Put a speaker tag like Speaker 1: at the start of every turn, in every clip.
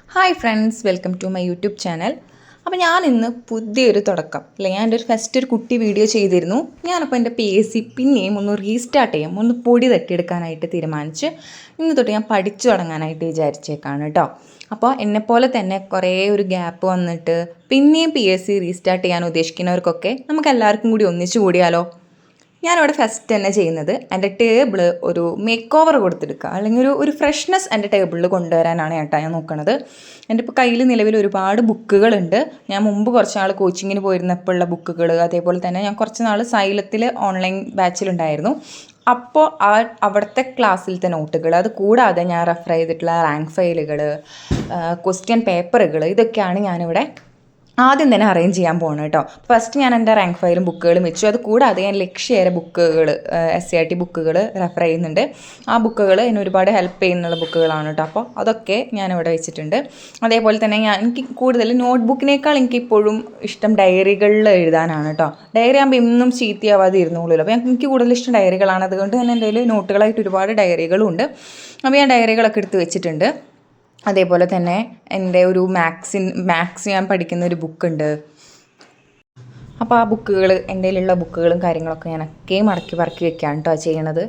Speaker 1: Hi friends, welcome to my YouTube channel. അപ്പോൾ ഞാനിന്ന് പുതിയൊരു തുടക്കം ഞാൻ എൻ്റെ ഫസ്റ്റ് ഒരു കുട്ടി വീഡിയോ ചെയ്തിരുന്നു. ഞാനപ്പോൾ എൻ്റെ PSC പിന്നെയും ഒന്ന് റീസ്റ്റാർട്ട് ചെയ്യാം, ഒന്ന് പൊടി തട്ടിയെടുക്കാനായിട്ട് തീരുമാനിച്ച് ഇന്ന് തൊട്ട് ഞാൻ പഠിച്ചു തുടങ്ങാനായിട്ട് വിചാരിച്ചേക്കാണ് കേട്ടോ. അപ്പോൾ എന്നെപ്പോലെ തന്നെ കുറേ ഒരു ഗ്യാപ്പ് വന്നിട്ട് പിന്നെയും PSC റീസ്റ്റാർട്ട് ചെയ്യാൻ ഉദ്ദേശിക്കുന്നവർക്കൊക്കെ നമുക്ക് എല്ലാവർക്കും കൂടി ഒന്നിച്ചു കൂടിയാലോ. ഞാനിവിടെ ഫസ്റ്റ് തന്നെ ചെയ്യുന്നത് എൻ്റെ ടേബിൾ ഒരു മേക്ക് ഓവർ കൊടുത്തെടുക്കുക, അല്ലെങ്കിൽ ഒരു ഫ്രഷ്നെസ് എൻ്റെ ടേബിളിൽ കൊണ്ടുവരാനാണ് കേട്ടോ ഞാൻ നോക്കണത്. എൻ്റെ ഇപ്പോൾ കയ്യിൽ നിലവിൽ ഒരുപാട് ബുക്കുകളുണ്ട്. ഞാൻ മുമ്പ് കുറച്ച് നാൾ കോച്ചിങ്ങിന് പോയിരുന്നപ്പോൾ ഉള്ള ബുക്കുകൾ, അതേപോലെ തന്നെ ഞാൻ കുറച്ച് നാൾ സൈലത്തിൽ ഓൺലൈൻ ബാച്ചിലുണ്ടായിരുന്നു. അപ്പോൾ അവിടുത്തെ ക്ലാസ്സിലത്തെ നോട്ടുകൾ, അത് കൂടാതെ ഞാൻ റെഫർ ചെയ്തിട്ടുള്ള റാങ്ക് ഫയലുകൾ, ക്വസ്റ്റ്യൻ പേപ്പറുകൾ, ഇതൊക്കെയാണ് ഞാനിവിടെ ആദ്യം തന്നെ അറേഞ്ച് ചെയ്യാൻ പോകണം കേട്ടോ. ഫസ്റ്റ് ഞാൻ എൻ്റെ റാങ്ക് ഫയലും ബുക്കുകളും വെച്ചു. അത് കൂടാതെ ഞാൻ ലക്ഷ്യേറെ ബുക്കുകൾ, SCRT ബുക്കുകൾ റെഫർ ചെയ്യുന്നുണ്ട്. ആ ബുക്കുകൾ എന്നെ ഒരുപാട് ഹെൽപ്പ് ചെയ്യുന്നുള്ള ബുക്കുകളാണ് കേട്ടോ. അപ്പോൾ അതൊക്കെ ഞാനിവിടെ വെച്ചിട്ടുണ്ട്. അതേപോലെ തന്നെ എനിക്ക് കൂടുതൽ നോട്ട്ബുക്കിനേക്കാൾ എനിക്കിപ്പോഴും ഇഷ്ടം ഡയറികളിൽ എഴുതാനാണ് കേട്ടോ. ഡയറി ആകുമ്പോൾ എന്നും ചീത്തയാവാതെ ഇരുന്നോളൂ. അപ്പോൾ എനിക്ക് കൂടുതൽ ഇഷ്ടം ഡയറികളാണ്. അതുകൊണ്ട് തന്നെ എൻ്റെ കയ്യിൽ നോട്ടുകളായിട്ട് ഒരുപാട് ഡയറികളും ഉണ്ട്. അപ്പോൾ ഞാൻ ഡയറികളൊക്കെ എടുത്ത് വെച്ചിട്ടുണ്ട്. അതേപോലെ തന്നെ എൻ്റെ ഒരു മാത്സ് ഞാൻ പഠിക്കുന്ന ഒരു ബുക്കുണ്ട്. അപ്പോൾ ആ ബുക്കുകൾ, എൻ്റെ കയ്യിലുള്ള ബുക്കുകളും കാര്യങ്ങളൊക്കെ ഞാനൊക്കെ മടക്കി പറക്കി വെക്കുകയാണ് കേട്ടോ ചെയ്യണത്.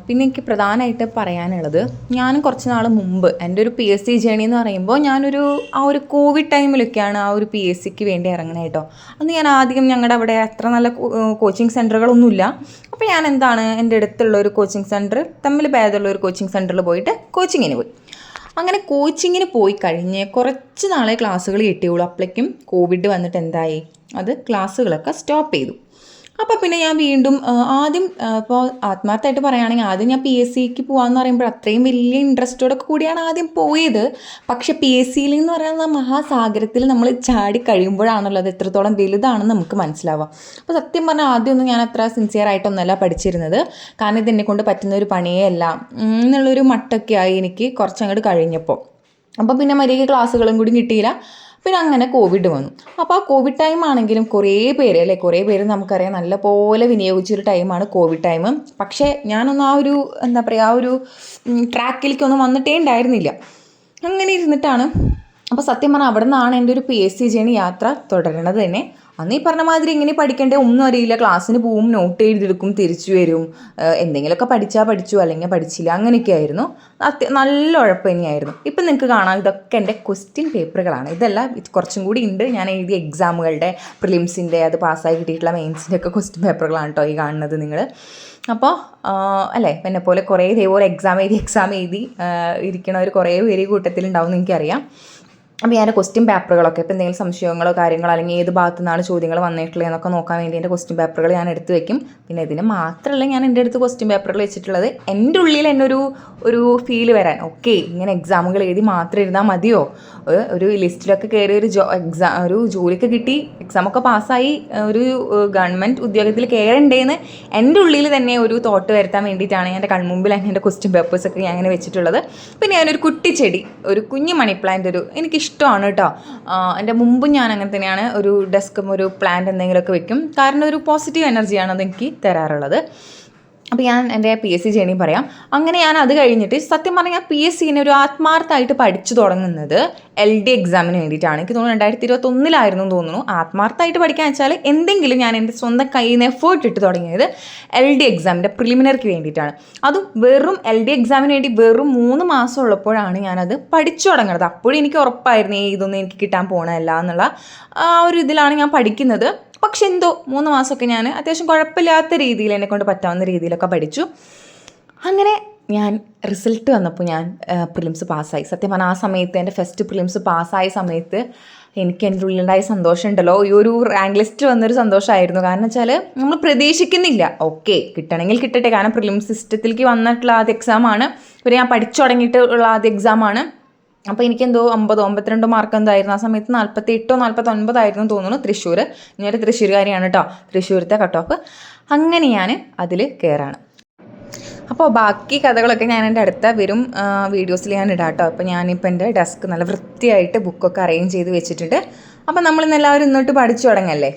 Speaker 1: പിന്നെ എനിക്ക് പ്രധാനമായിട്ട് പറയാനുള്ളത്, ഞാൻ കുറച്ച് നാൾ മുമ്പ് എൻ്റെ ഒരു PSC ജേണി എന്ന് പറയുമ്പോൾ ഞാനൊരു ഒരു കോവിഡ് ടൈമിലൊക്കെയാണ് ആ ഒരു PSCക്ക് വേണ്ടി ഇറങ്ങുന്നത് കേട്ടോ. അന്ന് ഞാൻ ആദ്യം ഞങ്ങളുടെ അവിടെ അത്ര നല്ല കോച്ചിങ് സെൻറ്ററുകളൊന്നുമില്ല. അപ്പോൾ ഞാൻ എൻ്റെ അടുത്തുള്ള ഒരു കോച്ചിങ് സെൻറ്റർ, തമ്മിൽ ഭേദമുള്ള ഒരു കോച്ചിങ് സെൻറ്ററിൽ പോയിട്ട് കോച്ചിങ്ങിന് പോയി. അങ്ങനെ കോച്ചിങ്ങിന് പോയി കഴിഞ്ഞ് കുറച്ച് നാളെ ക്ലാസ്സുകൾ കിട്ടിയുള്ളൂ. അപ്പോഴേക്കും കോവിഡ് വന്നിട്ട് എന്തായി, അത് ക്ലാസ്സുകളൊക്കെ സ്റ്റോപ്പ് ചെയ്തു. അപ്പോൾ പിന്നെ ഞാൻ വീണ്ടും ആദ്യം, ഇപ്പോൾ ആത്മാർത്ഥമായിട്ട് പറയുകയാണെങ്കിൽ ആദ്യം ഞാൻ PSCക്ക് പോകാമെന്ന് പറയുമ്പോൾ അത്രയും വലിയ ഇൻട്രസ്റ്റോടൊക്കെ കൂടിയാണ് ആദ്യം പോയത്. പക്ഷെ PSCയിൽ എന്ന് പറയുന്ന മഹാസാഗരത്തിൽ നമ്മൾ ചാടി കഴിയുമ്പോഴാണല്ലോ അത് എത്രത്തോളം വലുതാണെന്ന് നമുക്ക് മനസ്സിലാവുക. അപ്പോൾ സത്യം പറഞ്ഞാൽ ആദ്യമൊന്നും ഞാൻ അത്ര സിൻസിയറായിട്ടൊന്നുമല്ല പഠിച്ചിരുന്നത്. കാരണം ഇത് എന്നെക്കൊണ്ട് പറ്റുന്ന ഒരു പണിയേ അല്ല എന്നുള്ളൊരു മട്ടൊക്കെ ആയി എനിക്ക് കുറച്ചങ്ങോട്ട് കഴിഞ്ഞപ്പോൾ. അപ്പോൾ പിന്നെ മര്യാദയ്ക്ക് ക്ലാസ്സുകളും കൂടി കിട്ടിയില്ല. പിന്നെ അങ്ങനെ കോവിഡ് വന്നു. അപ്പോൾ ആ കോവിഡ് ടൈം ആണെങ്കിലും കുറേ പേര് നമുക്കറിയാം നല്ലപോലെ വിനിയോഗിച്ചൊരു ടൈമാണ് കോവിഡ് ടൈം. പക്ഷേ ഞാനൊന്നും ആ ഒരു ട്രാക്കിലേക്കൊന്നും വന്നിട്ടേ ഉണ്ടായിരുന്നില്ല. അങ്ങനെ ഇരുന്നിട്ടാണ്, അപ്പോൾ സത്യം പറഞ്ഞാൽ അവിടെ നിന്നാണ് എൻ്റെ ഒരു PSC ജേണി യാത്ര തുടരണത് തന്നെ. അന്ന് ഈ പറഞ്ഞ മാതിരി ഇങ്ങനെ പഠിക്കേണ്ടത് ഒന്നും അറിയില്ല. ക്ലാസ്സിന് പോവും, നോട്ട് എഴുതിയെടുക്കും, തിരിച്ചു വരും, എന്തെങ്കിലുമൊക്കെ പഠിച്ചു അല്ലെങ്കിൽ പഠിച്ചില്ല, അങ്ങനെയൊക്കെ ആയിരുന്നു. നല്ല ഉഴപ്പ് തന്നെയായിരുന്നു. ഇപ്പം നിങ്ങൾക്ക് കാണാം, ഇതൊക്കെ എൻ്റെ ക്വസ്റ്റ്യൻ പേപ്പറുകളാണ്. ഇതെല്ലാം കുറച്ചും കൂടി ഉണ്ട്. ഞാൻ എഴുതിയ എക്സാമുകളുടെ, പ്രിലിംസിൻ്റെ, അത് പാസ്സായി കിട്ടിയിട്ടുള്ള മെയിൻസിൻ്റെ ഒക്കെ ക്വസ്റ്റ്യൻ പേപ്പറുകളാണ് കേട്ടോ ഈ കാണുന്നത് നിങ്ങൾ. അപ്പോൾ അല്ലേ, എന്നെ പോലെ കുറേ ഇതേപോലെ എക്സാം എഴുതി ഇരിക്കണവർ കുറേ പേര് കൂട്ടത്തിലുണ്ടാവും എന്ന് എനിക്കറിയാം. അപ്പോൾ ഞാൻ ക്വസ്റ്റ്യൻ പേപ്പറുകളൊക്കെ, ഇപ്പോൾ എന്തെങ്കിലും സംശയങ്ങളോ കാര്യങ്ങളോ അല്ലെങ്കിൽ ഏത് ഭാഗത്തു നിന്നാണ് ചോദ്യങ്ങൾ വന്നിട്ടുള്ളത് എന്നൊക്കെ നോക്കാൻ വേണ്ടി എൻ്റെ ക്വസ്റ്റ്യൻ പേപ്പറുകൾ ഞാൻ എടുത്ത് വെക്കും. പിന്നെ ഇതിന് മാത്രമല്ല ഞാൻ എൻ്റെ അടുത്ത് ക്വസ്റ്റ്യൻ പേപ്പറുകൾ വെച്ചിട്ടുള്ളത്, എൻ്റെ ഉള്ളിൽ എന്നെ ഒരു ഫീൽ വരാൻ, ഓക്കെ ഇങ്ങനെ എക്സാമുകൾ എഴുതി മാത്രം ഇരുന്നാൽ മതിയോ, ഒരു ലിസ്റ്റിലൊക്കെ കയറി ഒരു ജോലിയൊക്കെ കിട്ടി, എക്സാമൊക്കെ പാസ്സായി ഒരു ഗവൺമെൻറ് ഉദ്യോഗത്തിൽ കയറണ്ടേന്ന് എൻ്റെ ഉള്ളിൽ തന്നെ ഒരു തോട്ട് വരുത്താൻ വേണ്ടിയിട്ടാണ് എൻ്റെ കൺമുമ്പിൽ എൻ്റെ ക്വസ്റ്റ്യൻ പേപ്പേഴ്സൊക്കെ ഞാൻ അങ്ങനെ വെച്ചിട്ടുള്ളത്. പിന്നെ ഞാനൊരു കുട്ടിച്ചെടി, ഒരു കുഞ്ഞു മണി പ്ലാന്റ്, എനിക്കിഷ്ടമാണ് കേട്ടോ. എൻ്റെ മുമ്പും ഞാൻ അങ്ങനെ തന്നെയാണ്, ഒരു ഡെസ്കും ഒരു പ്ലാന്റ് എന്തെങ്കിലുമൊക്കെ വെക്കും. കാരണം ഒരു പോസിറ്റീവ് എനർജിയാണ് അതെനിക്ക് തരാറുള്ളത്. അപ്പോൾ ഞാൻ എൻ്റെ PSC ജേണി പറയാം. അങ്ങനെ ഞാൻ അത് കഴിഞ്ഞിട്ട് സത്യം പറഞ്ഞാൽ PSCനെ ഒരു ആത്മാർത്ഥമായിട്ട് പഠിച്ചു തുടങ്ങുന്നത് LD എക്സാമിന് വേണ്ടിയിട്ടാണ്. എനിക്ക് തോന്നുന്നു 2021 തോന്നുന്നു. ആത്മാർത്ഥമായിട്ട് പഠിക്കാൻ വെച്ചാൽ എന്തെങ്കിലും ഞാൻ എൻ്റെ സ്വന്തം കയ്യിൽ നിന്ന് എഫേർട്ട് ഇട്ട് തുടങ്ങിയത് LD എക്സാമിൻ്റെ പ്രിലിമിനറിക്ക് വേണ്ടിയിട്ടാണ്. അതും വെറും LD എക്സാമിന് വേണ്ടി വെറും 3 മാസം ഉള്ളപ്പോഴാണ് ഞാനത് പഠിച്ചു തുടങ്ങുന്നത്. അപ്പോഴും എനിക്ക് ഉറപ്പായിരുന്നു ഇതൊന്നും എനിക്ക് കിട്ടാൻ പോകണമല്ല എന്നുള്ള ആ ഒരു ഇതിലാണ് ഞാൻ പഠിക്കുന്നത്. പക്ഷെ എന്തോ 3 മാസമൊക്കെ ഞാൻ അത്യാവശ്യം കുഴപ്പമില്ലാത്ത രീതിയിൽ എന്നെക്കൊണ്ട് പറ്റാവുന്ന രീതിയിലൊക്കെ പഠിച്ചു. അങ്ങനെ ഞാൻ റിസൾട്ട് വന്നപ്പോൾ ഞാൻ പ്രിലിംസ് പാസ്സായി. സത്യം പറഞ്ഞാൽ ആ സമയത്ത് എൻ്റെ ഫസ്റ്റ് പ്രിലിംസ് പാസ്സായ സമയത്ത് എനിക്ക് എൻ്റെ ഉള്ളിലുണ്ടായ സന്തോഷം ഉണ്ടല്ലോ, ഈ ഒരു റാങ്ക് ലിസ്റ്റ് വന്നൊരു സന്തോഷമായിരുന്നു. കാരണം വെച്ചാൽ നമ്മൾ പ്രതീക്ഷിക്കുന്നില്ല, ഓക്കെ കിട്ടണമെങ്കിൽ കിട്ടട്ടെ, കാരണം പ്രിലിംസ് സിസ്റ്റത്തിലേക്ക് വന്നിട്ടുള്ള ആദ്യ എക്സാമാണ്, പിന്നെ ഞാൻ പഠിച്ചു തുടങ്ങിയിട്ടുള്ള ആദ്യ എക്സാമാണ്. അപ്പോൾ എനിക്കെന്തോ 52 മാർക്ക് എന്തായിരുന്നു ആ സമയത്ത്, 48 49 തോന്നുന്നു. തൃശ്ശൂർ, ഞാനൊരു തൃശ്ശൂർകാരിയാണ് കേട്ടോ, തൃശ്ശൂരത്തെ കട്ട് ഓഫ്. അങ്ങനെ ഞാൻ അതിൽ കയറാണ്. അപ്പോൾ ബാക്കി കഥകളൊക്കെ ഞാൻ എൻ്റെ അടുത്ത വരും വീഡിയോസിൽ ഞാൻ ഇടാം കേട്ടോ. അപ്പോൾ ഞാനിപ്പോൾ എൻ്റെ ഡെസ്ക് നല്ല വൃത്തിയായിട്ട് ബുക്കൊക്കെ അറേഞ്ച് ചെയ്ത് വെച്ചിട്ടുണ്ട്. അപ്പോൾ നമ്മളിന്ന് എല്ലാവരും ഇന്നോട്ട് പഠിച്ചു തുടങ്ങല്ലേ.